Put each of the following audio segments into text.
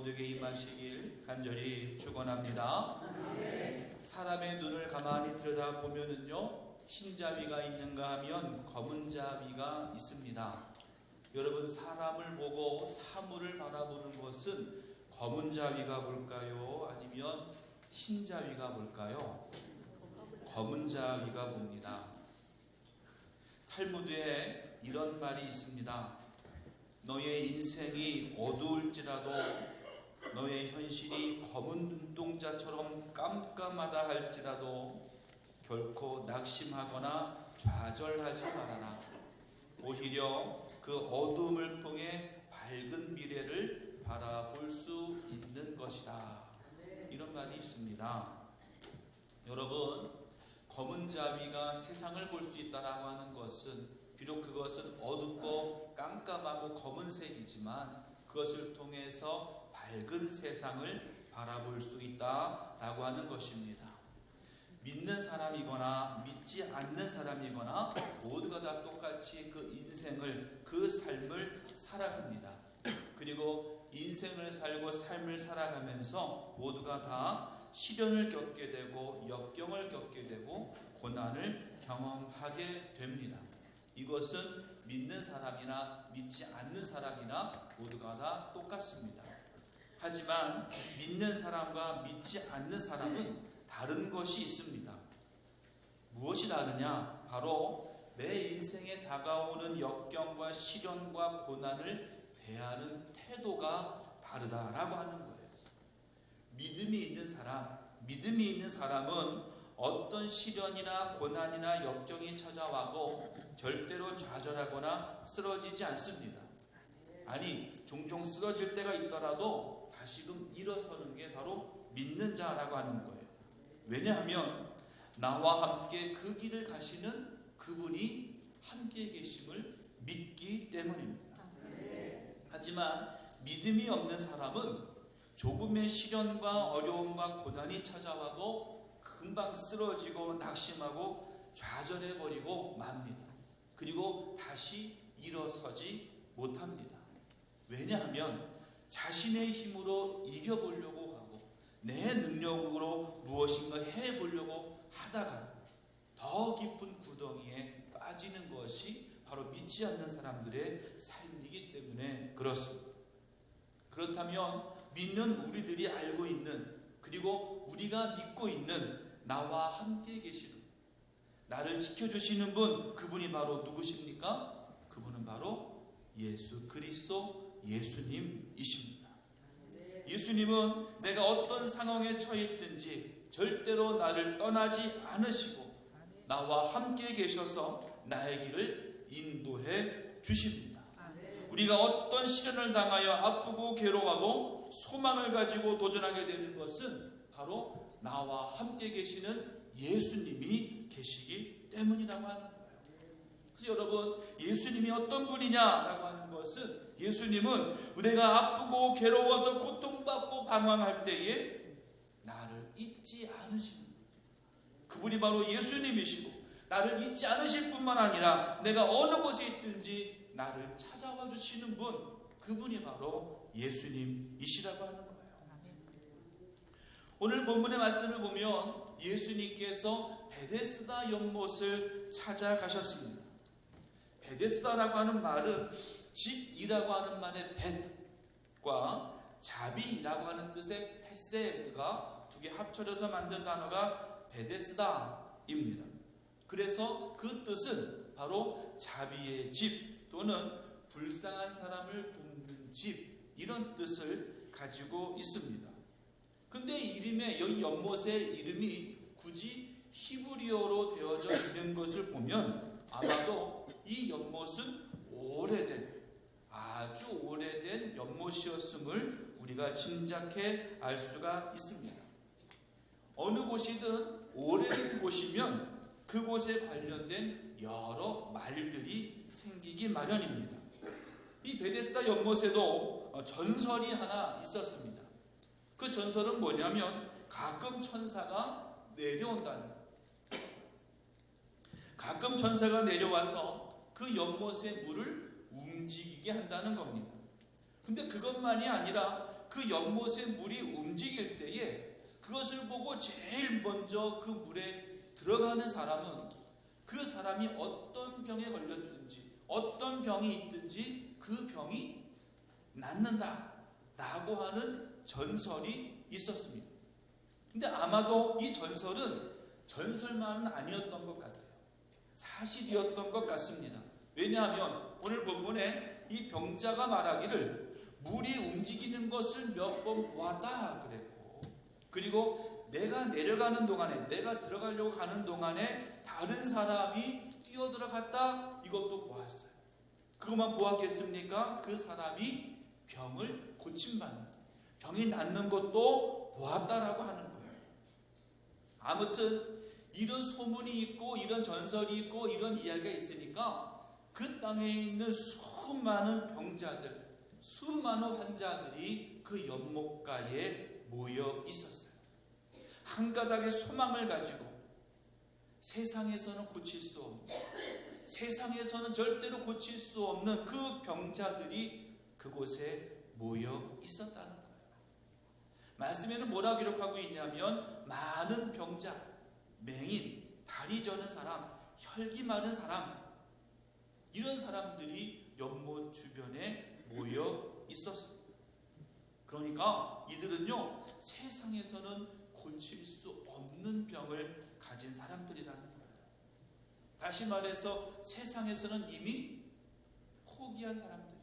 모두에게 임하시길 간절히 축원합니다. 사람의 눈을 가만히 들여다보면은요, 흰 자위가 있는가 하면 검은 자위가 있습니다. 여러분, 사람을 보고 사물을 바라보는 것은 검은 자위가 볼까요? 아니면 흰 자위가 볼까요? 검은 자위가 봅니다. 탈무드에 이런 말이 있습니다. 너의 인생이 어두울지라도 너의 현실이 검은 눈동자처럼 깜깜하다 할지라도 결코 낙심하거나 좌절하지 말아라. 오히려 그 어둠을 통해 밝은 미래를 바라볼 수 있는 것이다. 이런 말이 있습니다. 여러분, 검은 자위가 세상을 볼 수 있다라고 하는 것은 비록 그것은 어둡고 깜깜하고 검은색이지만 그것을 통해서 밝은 세상을 바라볼 수 있다라고 하는 것입니다. 믿는 사람이거나 믿지 않는 사람이거나 모두가 다 똑같이 그 인생을, 그 삶을 살아갑니다. 그리고 인생을 살고 삶을 살아가면서 모두가 다 시련을 겪게 되고 역경을 겪게 되고 고난을 경험하게 됩니다. 이것은 믿는 사람이나 믿지 않는 사람이나 모두가 다 똑같습니다. 하지만 믿는 사람과 믿지 않는 사람은 다른 것이 있습니다. 무엇이 다르냐? 바로 내 인생에 다가오는 역경과 시련과 고난을 대하는 태도가 다르다라고 하는 거예요. 믿음이 있는 사람은 어떤 시련이나 고난이나 역경이 찾아와도 절대로 좌절하거나 쓰러지지 않습니다. 아니, 종종 쓰러질 때가 있더라도 다시금 일어서는 게 바로 믿는 자라고 하는 거예요. 왜냐하면 나와 함께 그 길을 가시는 그분이 함께 계심을 믿기 때문입니다. 하지만 믿음이 없는 사람은 조금의 시련과 어려움과 고난이 찾아와도 금방 쓰러지고 낙심하고 좌절해버리고 맙니다. 그리고 다시 일어서지 못합니다. 왜냐하면 자신의 힘으로 이겨보려고 하고 내 능력으로 무엇인가 해보려고 하다가 더 깊은 구덩이에 빠지는 것이 바로 믿지 않는 사람들의 삶이기 때문에 그렇습니다. 그렇다면 믿는 우리들이 알고 있는, 그리고 우리가 믿고 있는 나와 함께 계시는, 나를 지켜주시는 분, 그분이 바로 누구십니까? 그분은 바로 예수 그리스도 예수님이십니다. 예수님은 내가 어떤 상황에 처해 있든지 절대로 나를 떠나지 않으시고 나와 함께 계셔서 나의 길을 인도해 주십니다. 우리가 어떤 시련을 당하여 아프고 괴로워하고 소망을 가지고 도전하게 되는 것은 바로 나와 함께 계시는 예수님이 계시기 때문이라고 하는 거예요. 그래서 여러분, 예수님이 어떤 분이냐라고 하는 것은, 예수님은 내가 아프고 괴로워서 고통받고 방황할 때에 나를 잊지 않으시는 분, 그분이 바로 예수님이시고, 나를 잊지 않으실 뿐만 아니라 내가 어느 곳에 있든지 나를 찾아와 주시는 분, 그분이 바로 예수님이시라고 하는 거예요. 오늘 본문의 말씀을 보면 예수님께서 베데스다 연못을 찾아가셨습니다. 베데스다라고 하는 말은 집이라고 하는 말의 벳과 자비라고 하는 뜻의 헤세드가 두 개 합쳐져서 만든 단어가 베데스다입니다. 그래서 그 뜻은 바로 자비의 집 또는 불쌍한 사람을 돕는 집, 이런 뜻을 가지고 있습니다. 근데 이름에, 여기 연못의 이름이 굳이 히브리어로 되어져 있는 것을 보면 아마도 이 연못은 아주 오래된 연못이었음을 우리가 짐작해 알 수가 있습니다. 어느 곳이든 오래된 곳이면 그곳에 관련된 여러 말들이 생기기 마련입니다. 이 베데스다 연못에도 전설이 하나 있었습니다. 그 전설은 뭐냐면 가끔 천사가 내려온다는 것. 가끔 천사가 내려와서 그 연못의 물을 움직이게 한다는 겁니다. 근데 그것만이 아니라 그 연못의 물이 움직일 때에 그것을 보고 제일 먼저 그 물에 들어가는 사람은 그 사람이 어떤 병에 걸렸든지 어떤 병이 있든지 그 병이 낫는다 라고 하는 전설이 있었습니다. 근데 아마도 이 전설은 전설만은 아니었던 것 같아요. 사실이었던 것 같습니다. 왜냐하면 오늘 본문에 이 병자가 말하기를 물이 움직이는 것을 몇 번 보았다 그랬고, 그리고 내가 내려가는 동안에, 내가 들어가려고 가는 동안에 다른 사람이 뛰어들어갔다, 이것도 보았어요. 그것만 보았겠습니까? 그 사람이 병을 고침받는, 병이 낫는 것도 보았다라고 하는 거예요. 아무튼 이런 소문이 있고 이런 전설이 있고 이런 이야기가 있으니까 그 땅에 있는 수많은 병자들, 수많은 환자들이 그 연못가에 모여 있었어요. 한 가닥의 소망을 가지고 세상에서는 고칠 수 없는, 세상에서는 절대로 고칠 수 없는 그 병자들이 그곳에 모여 있었다는 거예요. 말씀에는 뭐라 기록하고 있냐면 많은 병자, 맹인, 다리 저는 사람, 혈기 많은 사람, 이런 사람들이 연못 주변에 모여 있었습니다. 그러니까 이들은요, 세상에서는 고칠 수 없는 병을 가진 사람들이라는 거예요. 다시 말해서 세상에서는 이미 포기한 사람들.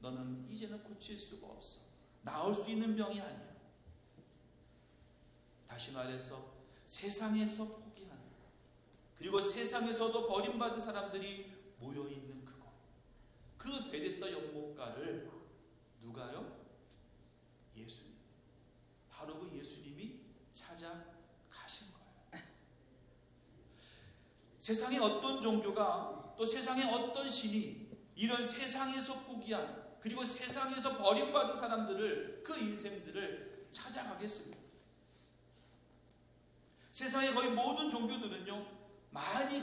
너는 이제는 고칠 수가 없어. 나을 수 있는 병이 아니야. 다시 말해서 세상에서 포기한, 그리고 세상에서도 버림받은 사람들이 모여있는 그곳, 그 베데스다 연못가를 누가요? 예수님, 바로 그 예수님이 찾아가신 거예요. 세상에 어떤 종교가, 또 세상에 어떤 신이 이런 세상에서 포기한, 그리고 세상에서 버림받은 사람들을, 그 인생들을 찾아가겠습니다. 세상의 거의 모든 종교들은요, 많이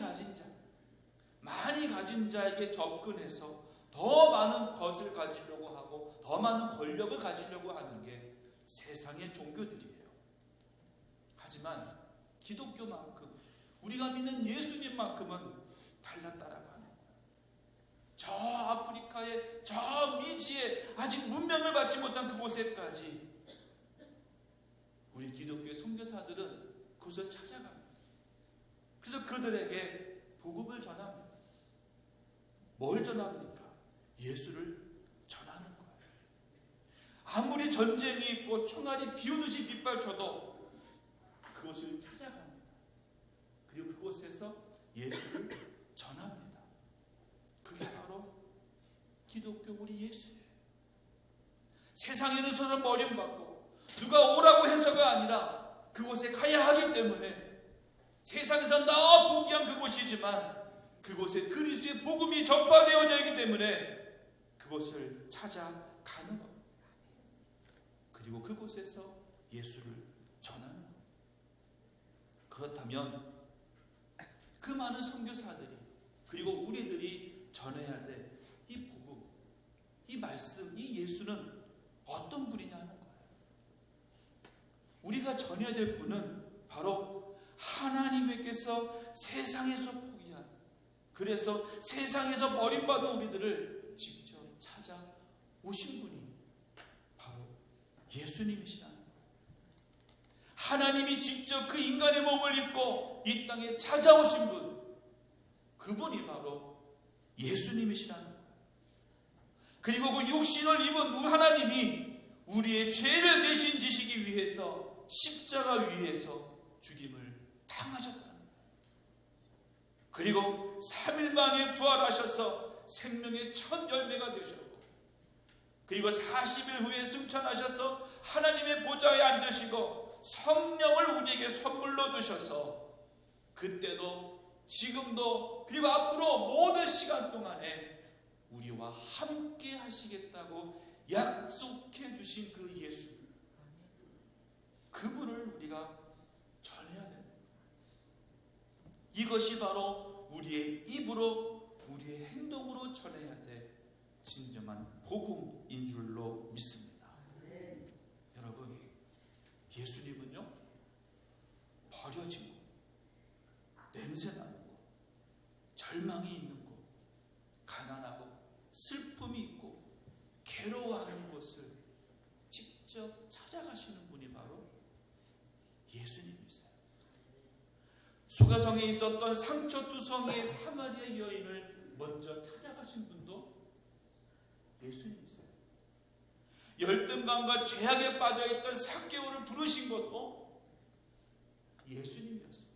가진 자에게 접근해서 더 많은 것을 가지려고 하고 더 많은 권력을 가지려고 하는 게 세상의 종교들이에요. 하지만 기독교만큼, 우리가 믿는 예수님만큼은 달랐다라고 하는 거예요. 저 아프리카의, 저 미지에 아직 문명을 받지 못한 그곳에까지 우리 기독교의 선교사들은 그곳을 찾아갑니다. 그래서 그들에게 복음을 전합니다. 뭘 전합니까? 예수를 전하는 거예요. 아무리 전쟁이 있고 총알이 비오듯이 빗발쳐도 그곳을 찾아갑니다. 그리고 그곳에서 예수를 전합니다. 그게 바로 기독교 우리 예수예요. 세상에는 서로 버림받고 누가 오라고 해서가 아니라 그곳에 가야 하기 때문에, 세상에서 나 포기한 그곳이지만 그곳에 그리스도의 복음이 전파되어져 있기 때문에 그곳을 찾아가는 겁니다. 그리고 그곳에서 예수를 전하는 겁니다. 그렇다면 그 많은 선교사들이, 그리고 우리들이 전해야 될 이 복음, 이 말씀, 이 예수는 어떤 분이냐는 거예요. 우리가 전해야 될 분은 바로 하나님께서 세상에서 포기한, 그래서 세상에서 버림받은 우리들을 직접 찾아오신 분이 바로 예수님이시라는 거예요. 하나님이 직접 그 인간의 몸을 입고 이 땅에 찾아오신 분, 그분이 바로 예수님이시라는 거예요. 그리고 그 육신을 입은 하나님이 우리의 죄를 대신 지시기 위해서 십자가 위에서 죽임을 당하셨다는 거예요. 그리고 3일 만에 부활하셔서 생명의 첫 열매가 되셨고, 그리고 40일 후에 승천하셔서 하나님의 보좌에 앉으시고 성령을 우리에게 선물로 주셔서 그때도 지금도 그리고 앞으로 모든 시간 동안에 우리와 함께 하시겠다고 약속해 주신 그 예수, 그분을 우리가 전해야 됩니다. 이것이 바로 우리의 입으로, 우리의 행동으로 전해야 될 진정한 복음인 줄로 믿습니다. 수가성에 있었던 상처투성이의 사마리아 여인을 먼저 찾아가신 분도 예수님이세요. 열등감과 죄악에 빠져있던 삭개오를 부르신 것도 예수님이었어요.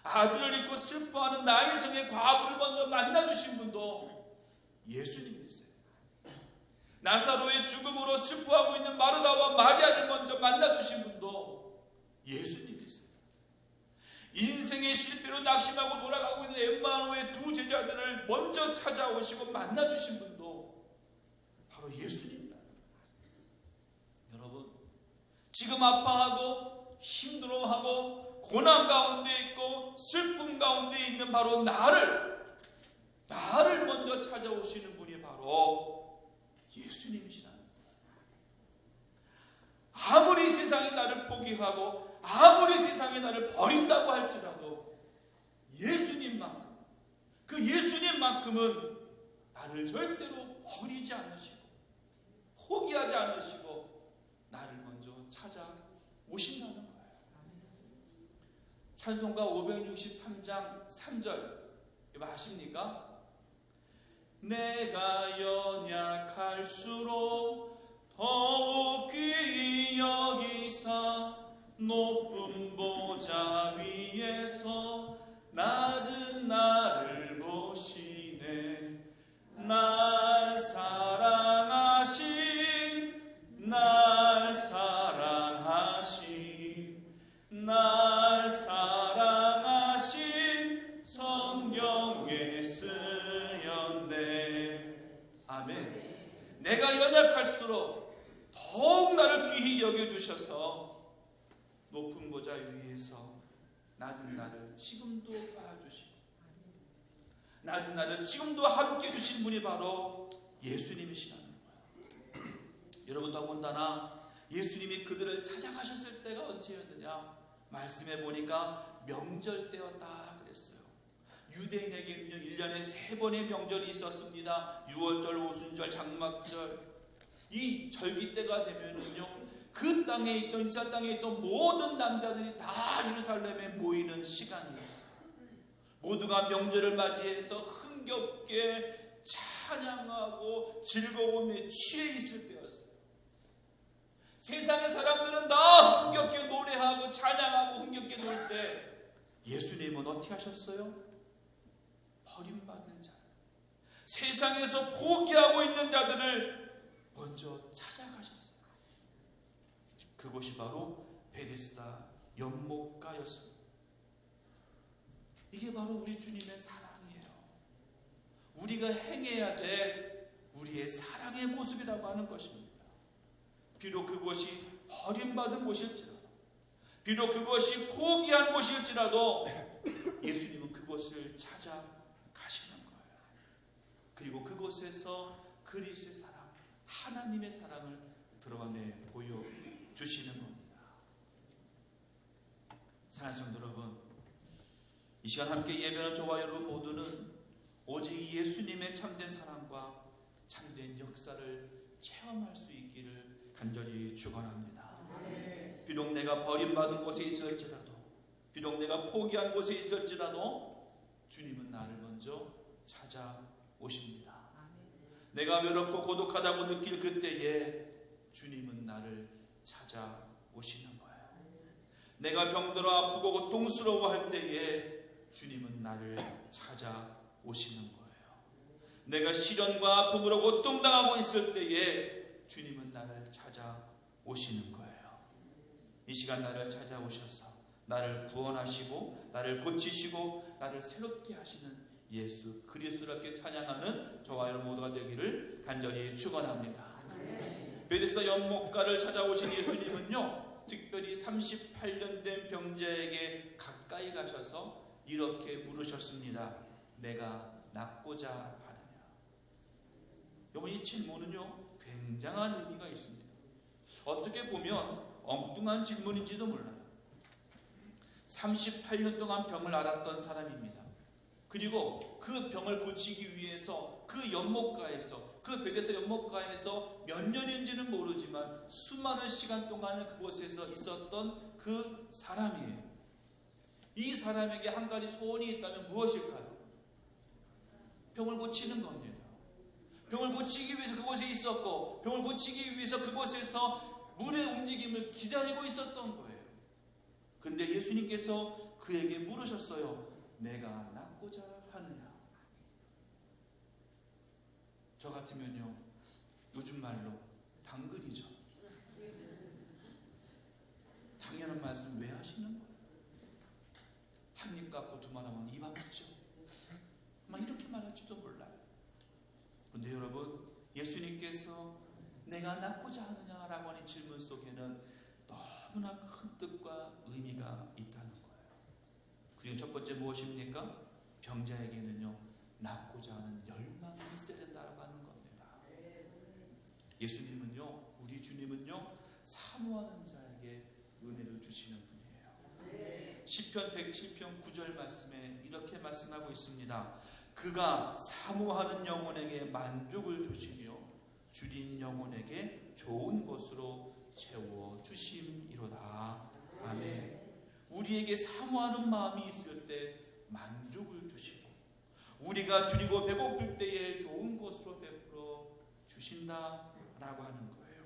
아들을 잃고 슬퍼하는 나인성의 과부를 먼저 만나주신 분도 예수님이세요. 나사로의 죽음으로 슬퍼하고 있는 마르다와 마리아를 먼저 만나주신 분도 예수님이세요. 인생의 실패로 낙심하고 돌아가고 있는 엠마오의 두 제자들을 먼저 찾아오시고 만나주신 분도 바로 예수님입니다. 여러분, 지금 아파하고 힘들어하고 고난 가운데 있고 슬픔 가운데 있는 바로 나를 먼저 찾아오시는 분이 바로 예수님이시라는 거예요. 아무리 세상이 나를 포기하고 아무리 세상이 나를 버린다고 할지라도 예수님만큼, 그 예수님만큼은 나를 절대로 버리지 않으시고 포기하지 않으시고 나를 먼저 찾아오신다는 거예요. 찬송가 563장 3절 이거 아십니까? 내가 연약할수록 더욱 귀히 여기사 높은 보좌 위에서 낮은 나를 보시네. 날 사랑하신 성경에 쓰였네. 아멘. 내가 연약할수록 더욱 나를 귀히 여겨주셔서 높은 보좌 위에서 낮은 나를 지금도 봐주시고 낮은 나를 지금도 함께 해주신 분이 바로 예수님이시라는 거예요. 여러분, 더군다나 예수님이 그들을 찾아가셨을 때가 언제였느냐? 말씀해 보니까 명절 때였다 그랬어요. 유대인에게는요 1년에 3번의 명절이 있었습니다. 유월절, 오순절, 장막절. 이 절기 때가 되면은요 그 땅에 있던 이스라엘 땅에 있던 모든 남자들이 다 예루살렘에 모이는 시간이었어요. 모두가 명절을 맞이해서 흥겹게 찬양하고 즐거움에 취해 있을 때였어요. 세상의 사람들은 다 흥겹게 노래하고 찬양하고 흥겹게 놀 때 예수님은 어떻게 하셨어요? 버림받은 자, 세상에서 포기하고 있는 자들을 먼저 찾아가셨어요. 그곳이 바로 베데스다 연못가였습니다. 이게 바로 우리 주님의 사랑이에요. 우리가 행해야 될 우리의 사랑의 모습이라고 하는 것입니다. 비록 그곳이 버림받은 곳일지라도, 비록 그것이 포기한 곳일지라도 예수님은 그곳을 찾아가시는 거예요. 그리고 그곳에서 그리스도의 사랑, 하나님의 사랑을 드러내 보여주시는 겁니다. 사랑하는 성도 여러분, 이 시간 함께 예배하는 저와 여러분 모두는 오직 예수님의 참된 사랑과 참된 역사를 체험할 수 있기를 간절히 축원합니다. 비록 내가 버림받은 곳에 있을지라도, 비록 내가 포기한 곳에 있을지라도 주님은 나를 먼저 찾아오십니다. 내가 외롭고 고독하다고 느낄 그때에 주님은 나를 찾아오시는 거예요. 내가 병들어 아프고 고통스러워할 때에 주님은 나를 찾아오시는 거예요. 내가 시련과 아픔으로 고통당하고 있을 때에 주님은 나를 찾아오시는 거예요. 이 시간 나를 찾아오셔서 나를 구원하시고 나를 고치시고 나를 새롭게 하시는 예수 그리스도께 찬양하는 저와 여러분 모두가 되기를 간절히 축원합니다. 베데스다 연못가를 찾아오신 예수님은요 특별히 38년 된 병자에게 가까이 가셔서 이렇게 물으셨습니다. 내가 낫고자 하느냐? 여러분, 이 질문은요 굉장한 의미가 있습니다. 어떻게 보면 엉뚱한 질문인지도 몰라요. 38년 동안 병을 앓았던 사람입니다. 그리고 그 병을 고치기 위해서 그 연못가에서, 그 베데스다 연못가에서 몇 년인지는 모르지만 수많은 시간 동안을 그곳에서 있었던 그 사람이에요. 이 사람에게 한 가지 소원이 있다면 무엇일까요? 병을 고치는 겁니다. 병을 고치기 위해서 그곳에 있었고, 병을 고치기 위해서 그곳에서 물의 움직임을 기다리고 있었던 거예요. 근데 예수님께서 그에게 물으셨어요. 내가 낫고자 하느냐? 저 같으면요, 요즘 말로 당근이죠. 당연한 말씀 왜 하시는 거예요? 한 입 갖고 두 말 하면 입 아프죠. 아마 이렇게 말할지도 몰라요. 그런데 여러분, 예수님께서 내가 낫고자 하느냐라고 하는 질문 속에는 너무나 큰 뜻과 의미가 있다는 거예요. 그중 첫 번째 무엇입니까? 병자에게는요, 낫고자 하는 열망이 있어야 된다고 하는 겁니다. 예수님은요, 우리 주님은요, 사모하는 자에게 은혜를 주시는 분이에요. 시편 107편 9절 말씀에 이렇게 말씀하고 있습니다. 그가 사모하는 영혼에게 만족을 주시며 줄인 영혼에게 좋은 것으로 채워주심이로다. 아멘. 우리에게 사모하는 마음이 있을 때 만족을 주시고, 우리가 줄이고 배고플 때에 좋은 것으로 베풀어 주신다라고 하는 거예요.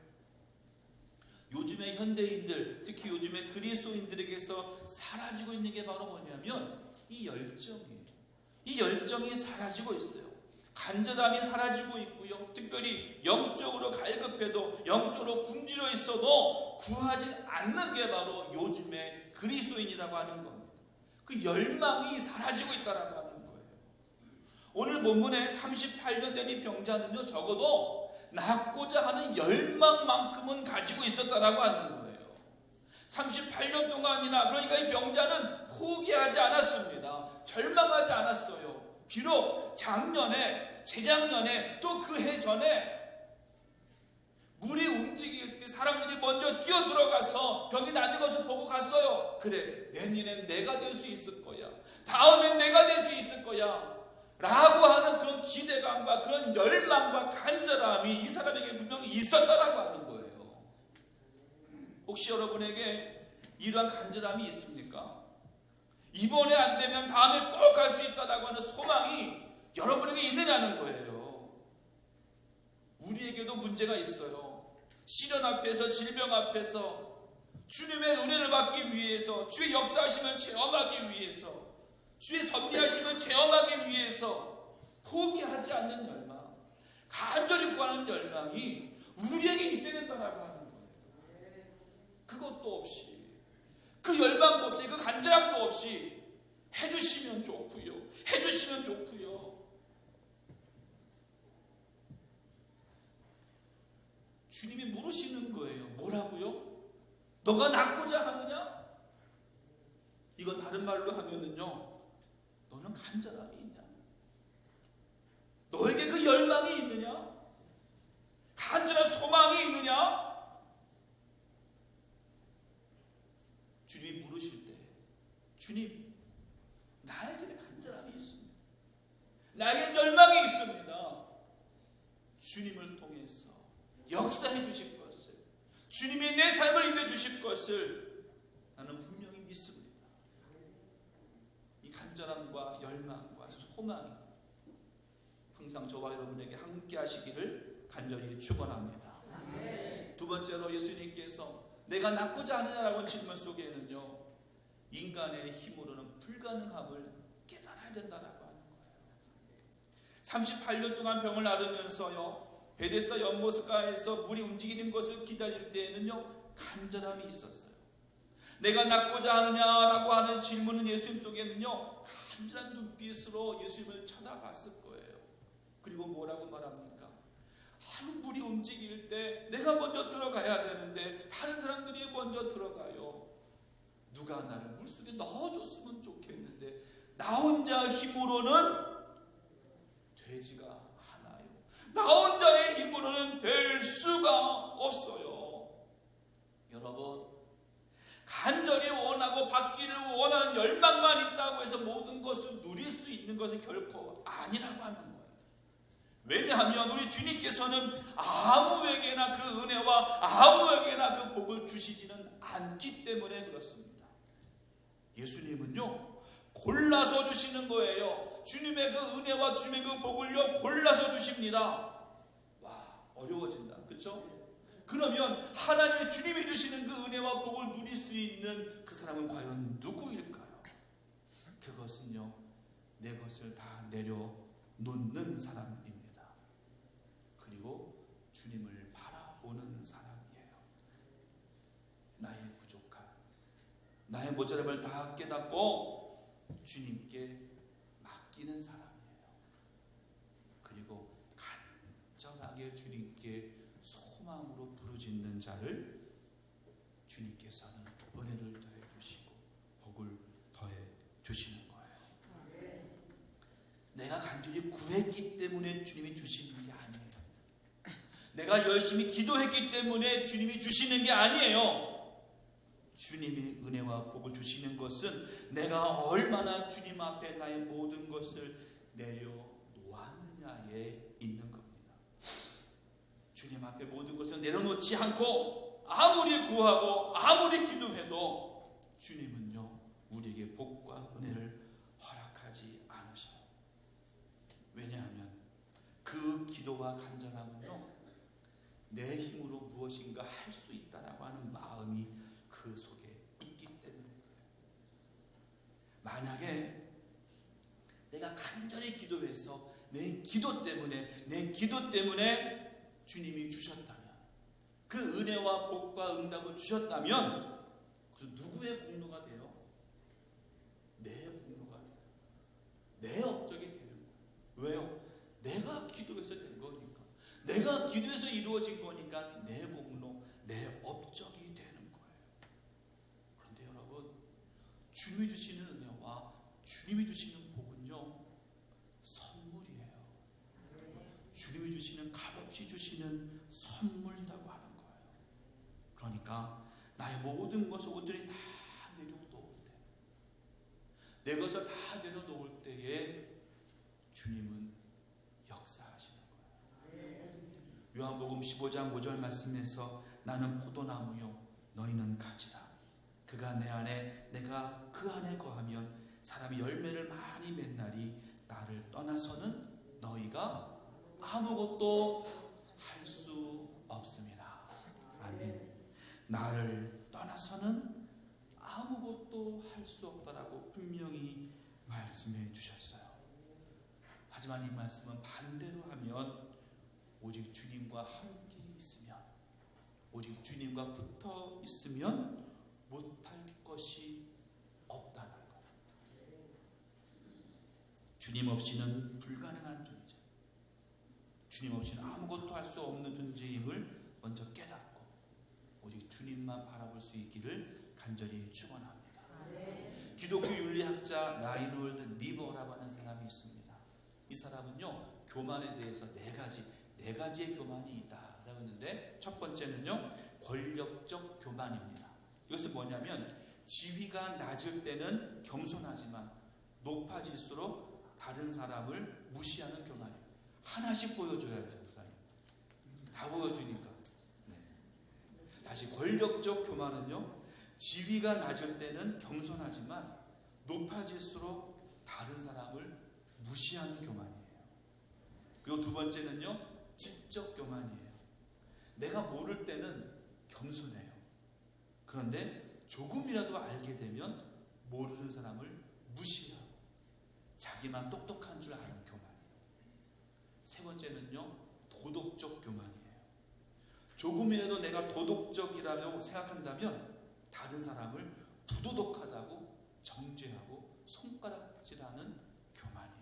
요즘의 현대인들, 특히 요즘의 그리스도인들에게서 사라지고 있는 게 바로 뭐냐면 이 열정이에요. 이 열정이 사라지고 있어요. 간절함이 사라지고 있고요. 특별히 영적으로 갈급해도, 영적으로 굶주려 있어도 구하지 않는 게 바로 요즘의 그리스도인이라고 하는 겁니다. 그 열망이 사라지고 있다라고 하는 거예요. 오늘 본문에 38년 된 이 병자는요, 적어도 낫고자 하는 열망만큼은 가지고 있었다라고 하는 거예요. 38년 동안이나, 그러니까 이 병자는 포기하지 않았습니다. 절망하지 않았어요. 비록 작년에, 재작년에, 또 그 해 전에 물이 움직일 때 사람들이 먼저 뛰어들어가서 병이 낫는 것을 보고 갔어요. 그래, 내년엔 내가 될 수 있을 거야. 다음엔 내가 될 수 있을 거야. 라고 하는 그런 기대감과 그런 열망과 간절함이 이 사람에게 분명히 있었다라고 하는 거예요. 혹시 여러분에게 이러한 간절함이 있습니까? 이번에 안 되면 다음에 꼭 갈 수 있다라고 하는 소망이 여러분에게 있느냐는 거예요. 우리에게도 문제가 있어요. 시련 앞에서, 질병 앞에서 주님의 은혜를 받기 위해서, 주의 역사하심을 체험하기 위해서, 주의 섭리하심을 체험하기 위해서 포기하지 않는 열망, 간절히 구하는 열망이 우리에게 있어야 된다라고 하는 거예요. 그것도 없이, 그 열망도 없이, 그 간절함도 없이 해주시면 좋고요, 해주시면 좋고요. 주님이 물으시는 거예요. 뭐라고요? 너가 낫고자 하느냐? 이건 다른 말로 하면은요, 너는 간절함이 있냐? 너에게 그 열망이 있느냐? 간절한 소망이 있느냐? 주님이 물으실 때, 주님, 나에게는 간절함이 있습니다. 나에게는 열망이 있습니다. 주님을 통해서 역사해 주실 것을, 주님이 내 삶을 인도해 주실 것을 나는 분명히 믿습니다. 이 간절함과 열망과 소망이 항상 저와 여러분에게 함께 하시기를 간절히 축원합니다. 두 번째로 예수님께서 내가 낫고자 하느냐라고 질문 속에는요, 인간의 힘으로는 불가능함을 깨달아야 된다라고 하는 거예요. 38년 동안 병을 앓으면서요, 베데스다 연못가에서 물이 움직이는 것을 기다릴 때에는요, 간절함이 있었어요. 내가 낫고자 하느냐라고 하는 질문은 예수님 속에는요, 간절한 눈빛으로 예수님을 쳐다봤을 거예요. 그리고 뭐라고 말합니까? 물이 움직일 때 내가 먼저 들어가야 되는데 다른 사람들이 먼저 들어가요. 누가 나를 물속에 넣어줬으면 좋겠는데 나 혼자 힘으로는 되지가 않아요. 나 혼자의 힘으로는 될 수가 없어요. 여러분, 간절히 원하고 받기를 원하는 열망만 있다고 해서 모든 것을 누릴 수 있는 것은 결코 아니라고 하는 거예요. 왜냐하면 우리 주님께서는 아무에게나 그 은혜와 아무에게나 그 복을 주시지는 않기 때문에 그렇습니다. 예수님은요 골라서 주시는 거예요. 주님의 그 은혜와 주님의 그 복을요 골라서 주십니다. 와, 어려워진다. 그렇죠? 그러면 하나님의 주님이 주시는 그 은혜와 복을 누릴 수 있는 그 사람은 과연 누구일까요? 그것은요 내 것을 다 내려놓는 사람입니다. 그리고 주님을 바라보는 사람이에요. 나의 부족함, 나의 모자람을 다 깨닫고 주님께 맡기는 사람이에요. 그리고 간절하게 주님께 소망으로 부르짖는 자를 주님께서는 은혜를 더해 주시고 복을 더해 주시는 거예요. 내가 간절히 구했기 때문에 주님이 주시는 게 아니에요. 내가 열심히 기도했기 때문에 주님이 주시는 게 아니에요. 주님이 은혜와 복을 주시는 것은 내가 얼마나 주님 앞에 나의 모든 것을 내려놓았느냐에 있는 겁니다. 주님 앞에 모든 것을 내려놓지 않고 아무리 구하고 아무리 기도해도 주님은요 우리에게 복과 은혜를 허락하지 않으셔요. 왜냐하면 그 기도와 간절함은요 내 힘으로 무엇인가 할 수 있다라고 하는 마음이 그 속에 있기 때문에 만약에 내가 간절히 기도해서 내 기도 때문에 주님이 주셨다면, 그 은혜와 복과 응답을 주셨다면 그 누구의 공로가 돼요? 내 공로가 돼요. 내 업적이 되는 거예요. 왜요? 내가 기도해서 된 거니까, 내가 기도해서 이루어진 거니까 내 공로, 내 업적이 되는 거예요. 그런데 여러분, 주님이 주시는 은혜와 주님이 주시는 복은요 선물이에요. 주님이 주시는 값없이 주시는 선물이라고 하는 거예요. 그러니까 나의 모든 것을 온전히 다 내려놓을 때, 내 것을 다 내려놓을 때에 주님은 역사하시는 거예요. 요한복음 15장 5절 말씀에서 나는 포도나무요 너희는 가지라. 그가 내 안에 내가 그 안에 거하면 사람이 열매를 많이 맺나니 나를 떠나서는 너희가 아무것도 할 수 없습니다. 아멘. 나를 떠나서는 아무것도 할 수 없다라고 분명히 말씀해 주셨어요. 하지만 이 말씀은 반대로 하면 오직 주님과 함께 있으면, 오직 주님과 붙어 있으면 못할 것이 없다는 것. 주님 없이는 불가능한 존재, 주님 없이는 아무것도 할 수 없는 존재임을 먼저 깨닫고 오직 주님만 바라볼 수 있기를 간절히 축원합니다. 기독교 윤리학자 라이놀드 리버라고 하는 사람이 있습니다. 이 사람은요 교만에 대해서 네 가지의 교만이 있다라고 했는데, 첫 번째는요 권력적 교만입니다. 이것은 뭐냐면 지위가 낮을 때는 겸손하지만 높아질수록 다른 사람을 무시하는 교만이에요. 하나씩 보여줘야죠, 목사님. 다 보여주니까. 네. 다시, 권력적 교만은요 지위가 낮을 때는 겸손하지만 높아질수록 다른 사람을 무시하는 교만이에요. 그리고 두 번째는요 지적 교만이에요. 내가 모를 때는 겸손해요. 그런데 조금이라도 알게 되면 모르는 사람을 무시하고 자기만 똑똑한 줄 아는 교만. 세 번째는요 도덕적 교만이에요. 조금이라도 내가 도덕적이라고 생각한다면 다른 사람을 부도덕하다고 정죄하고 손가락질하는 교만이에요.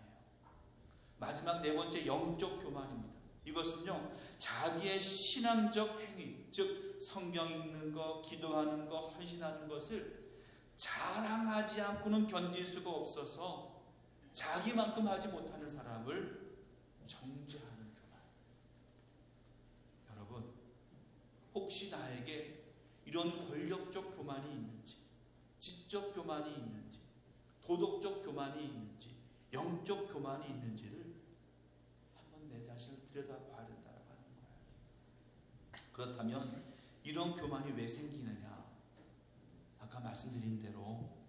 마지막 네 번째, 영적 교만입니다. 이것은요 자기의 신앙적 행위, 즉 성경 읽는 것, 기도하는 것, 헌신하는 것을 자랑하지 않고는 견딜 수가 없어서 자기만큼 하지 못하는 사람을 정죄하는 교만. 여러분, 혹시 나에게 이런 권력적 교만이 있는지, 지적 교만이 있는지, 도덕적 교만이 있는지, 영적 교만이 있는지를 한번 내 자신을 들여다봐야 된다고 하는 거예요. 그렇다면 이런 교만이 왜 생기느냐? 아까 말씀드린 대로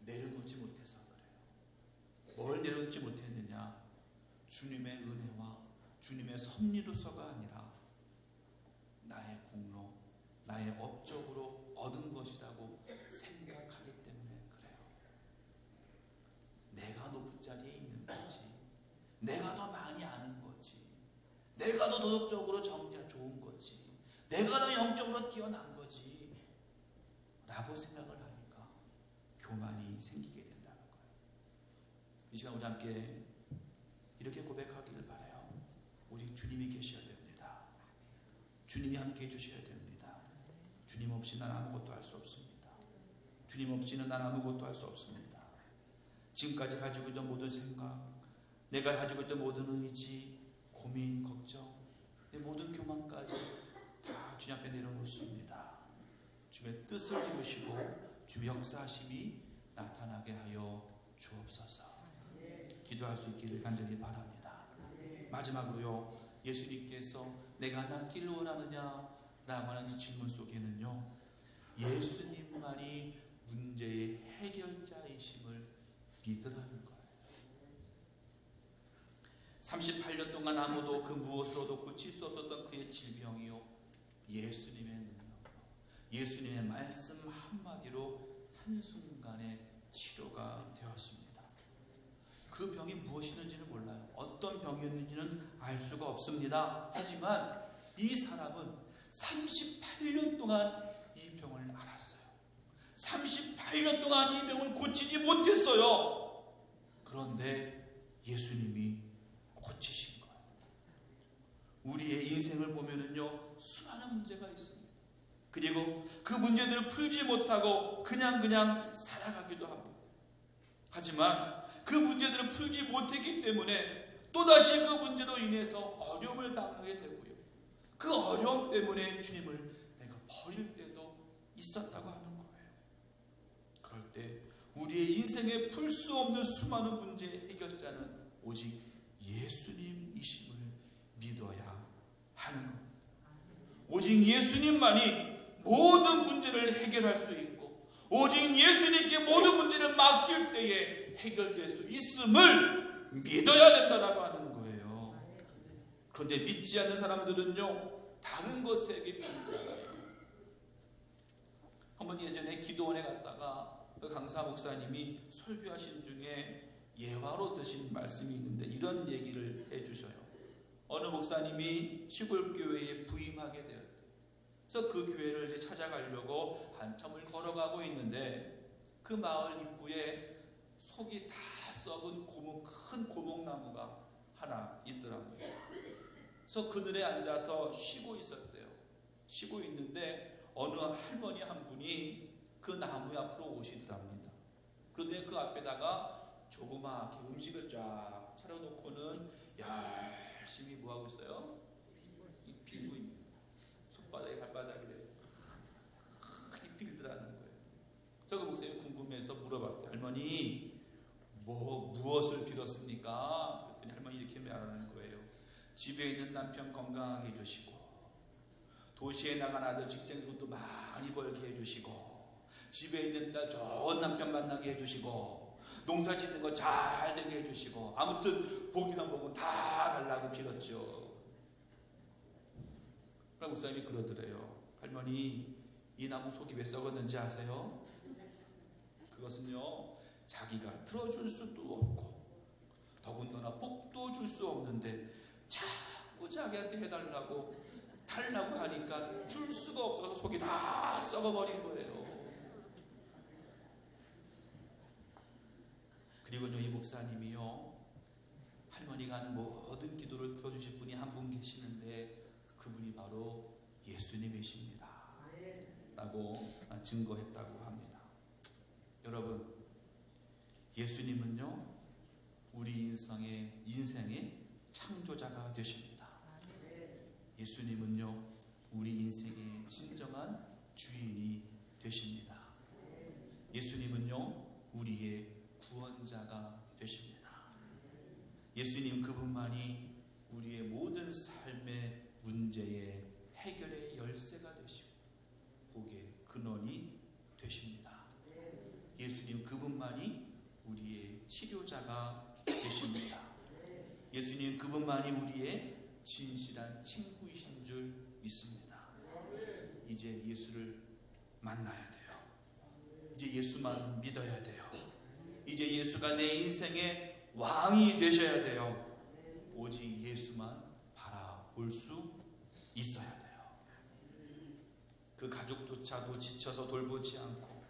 내려놓지 못해서 그래요. 뭘 내려놓지 못했느냐? 주님의 은혜와 주님의 섭리로서가 아니라 나의 공로, 나의 업적으로 얻은 것이라고 생각하기 때문에 그래요. 내가 높은 자리에 있는 거지, 내가 더 많이 아는 거지, 내가 더 도덕적으로 좋은 거지, 내가 더 영적으로 뛰어난 거지 라고 생각을 하니까 교만이 생기게 된다는 거예요. 이 시간 우리 함께 이렇게 고백하기를 바라요. 우리 주님이 계셔야 됩니다. 주님이 함께 해주셔야 됩니다. 주님 없이 난 아무것도 할 수 없습니다. 주님 없이는 난 아무것도 할 수 없습니다. 지금까지 가지고 있던 모든 생각, 내가 가지고 있던 모든 의지, 고민, 걱정, 내 모든 교만까지 다 주님 앞에 내려놓습니다. 주님의 뜻을 이루시고 주의 역사하심이 나타나게 하여 주옵소서. 기도할 수 있기를 간절히 바랍니다. 마지막으로요, 예수님께서 내가 낫기를 원하느냐 라고 하는 이 질문 속에는요, 예수님만이 문제의 해결자이심을 믿으라는 거예요. 38년 동안 아무도 그 무엇으로도 고칠 수 없었던 그의 질병이요, 예수님의 능력으로, 예수님의 말씀 한마디로 한순간에 치료가 되었습니다. 그 병이 무엇이든지는 몰라요. 어떤 병이었는지는 알 수가 없습니다. 하지만 이 사람은 38년 동안 이 병을 알았어요. 38년 동안 이 병을 고치지 못했어요. 그런데 예수님이 고치신 거예요. 우리의 인생을 보면은요, 수많은 문제가 있습니다. 그리고 그 문제들을 풀지 못하고 그냥 살아가기도 합니다. 하지만 그 문제들을 풀지 못했기 때문에 또다시 그 문제로 인해서 어려움을 당하게 되고요, 그 어려움 때문에 주님을 내가 버릴 때도 있었다고 하는 거예요. 그럴 때 우리의 인생에 풀 수 없는 수많은 문제의 해결자는 오직 예수님이심을 믿어야 하는 겁니다. 오직 예수님만이 모든 문제를 해결할 수 있고, 오직 예수님께 모든 문제를 맡길 때에 해결될 수 있음을 믿어야 된다라고 하는 거예요. 그런데 믿지 않는 사람들은요, 다른 것에게 병자라요. 한번 예전에 기도원에 갔다가 그 강사 목사님이 설교하신 중에 예화로 드신 말씀이 있는데 이런 얘기를 해주셔요. 어느 목사님이 시골 교회에 부임하게 되었대요. 그래서 그 교회를 이제 찾아가려고 한참을 걸어가고 있는데 그 마을 입구에 속이 다 썩은 큰 고목나무가 하나 있더라고요. 그래서 그늘에 앉아서 쉬고 있었대요. 쉬고 있는데 어느 할머니 한 분이 그 나무 앞으로 오시더랍니다. 그러더니 그 앞에다가 조그맣게 음식을 쫙 차려놓고는 열심히 뭐하고 있어요? 빌고 있는, 손바닥에 발바닥에 크게 빌더라는 거예요. 그래서 그 목사님이 궁금해서 물어봤대요. 할머니, 무엇을 빌었습니까? 그랬더니 할머니 이렇게 말하는 거예요. 집에 있는 남편 건강하게 해주시고, 도시에 나간 아들 직장에서도 많이 벌게 해주시고, 집에 있는 딸 좋은 남편 만나게 해주시고, 농사 짓는 거 잘 되게 해주시고, 아무튼 복이나 복은 다 달라고 빌었죠. 그럼 목사님이 그러더래요. 할머니, 이 나무 속이 왜 썩었는지 아세요? 그것은요, 자기가 들어줄 수도 없고 더군다나 복도 줄 수 없는데 자꾸 자기한테 해달라고 달라고 하니까 줄 수가 없어서 속이 다 썩어버린 거예요. 그리고요, 이 목사님이요, 할머니가 한 모든 기도를 들어주실 분이 한 분 계시는데 그분이 바로 예수님이십니다 라고 증거했다고 합니다. 여러분, 예수님은요, 우리 인생의 창조자가 되십니다. 예수님은요, 우리 인생의 진정한 주인이 되십니다. 예수님은요, 우리의 구원자가 되십니다. 예수님 그분만이 우리의 모든 삶의 문제의 해결의 열쇠가 되시고 복의 근원이 되십니다. 예수님 그분만이 예수님 그분만이 우리의 진실한 친구이신 줄 믿습니다. 이제 예수를 만나야 돼요. 이제 예수만 믿어야 돼요. 이제 예수가 내 인생의 왕이 되셔야 돼요. 오직 예수만 바라볼 수 있어야 돼요. 그 가족조차도 지쳐서 돌보지 않고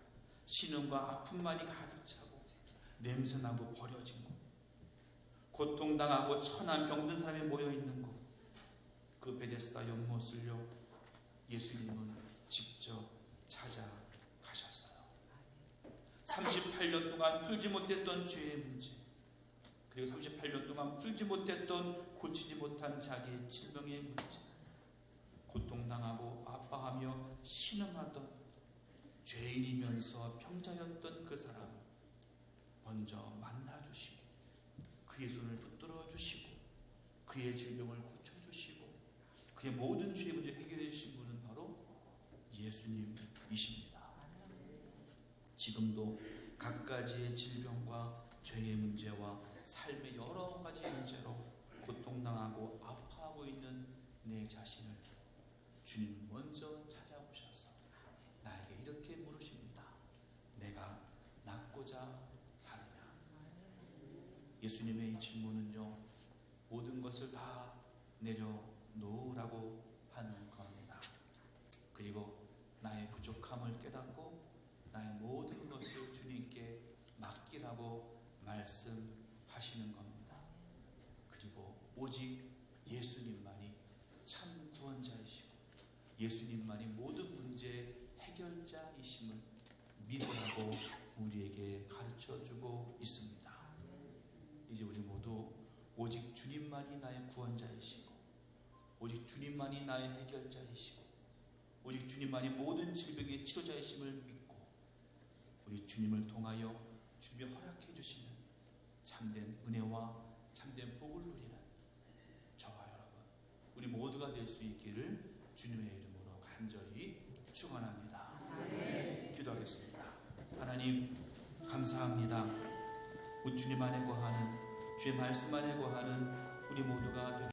신음과 아픔만이 가득 차고 냄새나고 버려진 곳, 고통당하고 천한 병든 사람이 모여있는 곳, 그 베데스다 연못을요 예수님은 직접 찾아가셨어요. 38년 동안 풀지 못했던 죄의 문제, 그리고 38년 동안 풀지 못했던 고치지 못한 자기의 질병의 문제, 고통당하고 아파하며 신음하던 죄인이면서 병자였던 그 사람 먼저 만나주시고 그의 손을 붙들어 주시고 그의 질병을 고쳐주시고 그의 모든 죄의 문제 해결해 주신 분은 바로 예수님이십니다. 지금도 갖가지의 질병과 죄의 문제와 삶의 여러 가지 문제로 고통당하고 아파하고 있는 내 자신을 주님 먼저 찾아오셔서 나에게 이렇게 물으십니다. 내가 낫고자 하느냐? 예수님의 이 질문은요 모든 것을 다 내려놓으라고 하는 겁니다. 그리고 나의 부족함을 깨닫고 나의 모든 것을 주님께 맡기라고 말씀하시는 겁니다. 그리고 오직 예수님만이 참 구원자이시고 예수님만이 모든 문제의 해결자이심을 믿으라고 우리에게 가르쳐주고 있습니다. 이제 우리 모두 오직 주님만이 나의 구원자이시고 오직 주님만이 나의 해결자이시고 오직 주님만이 모든 질병의 치료자이심을 믿고 우리 주님을 통하여 주님이 허락해 주시는 참된 은혜와 참된 복을 누리는 저와 여러분 우리 모두가 될 수 있기를 주님의 이름으로 간절히 축원합니다. 기도하겠습니다. 하나님 감사합니다. 우리 주님 안에 거하는 주의 말씀 안에 거하는 우리 모두가 되게